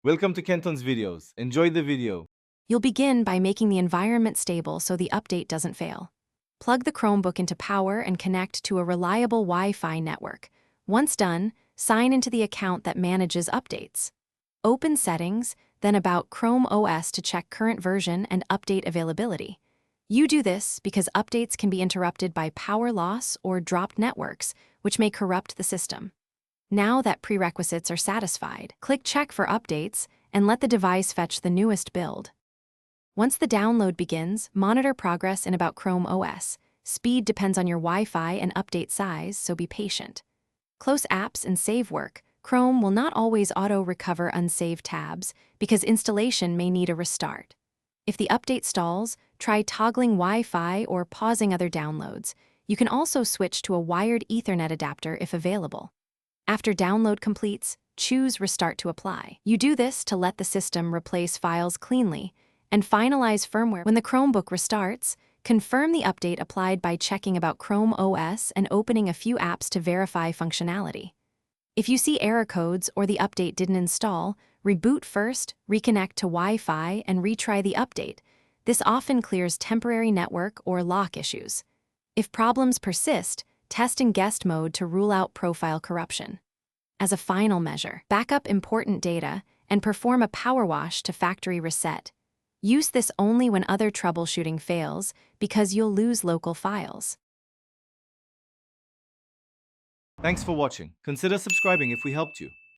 Welcome to Kenton's videos. Enjoy the video. You'll begin by making the environment stable so the update doesn't fail. Plug the Chromebook into power and connect to a reliable Wi-Fi network. Once done, sign into the account that manages updates. Open Settings, then About Chrome OS to check current version and update availability. You do this because updates can be interrupted by power loss or dropped networks, which may corrupt the system. Now that prerequisites are satisfied, click Check for updates and let the device fetch the newest build. Once the download begins, monitor progress in About Chrome OS. Speed depends on your Wi-Fi and update size, so be patient. Close apps and save work. Chrome will not always auto-recover unsaved tabs because installation may need a restart. If the update stalls, try toggling Wi-Fi or pausing other downloads. You can also switch to a wired Ethernet adapter if available. After download completes, choose Restart to apply. You do this to let the system replace files cleanly and finalize firmware. When the Chromebook restarts, confirm the update applied by checking About Chrome OS and opening a few apps to verify functionality. If you see error codes or the update didn't install, reboot first, reconnect to Wi-Fi, and retry the update. This often clears temporary network or lock issues. If problems persist, test in guest mode to rule out profile corruption. As a final measure, backup important data and perform a power wash to factory reset. Use this only when other troubleshooting fails because you'll lose local files. Thanks for watching. Consider subscribing if we helped you.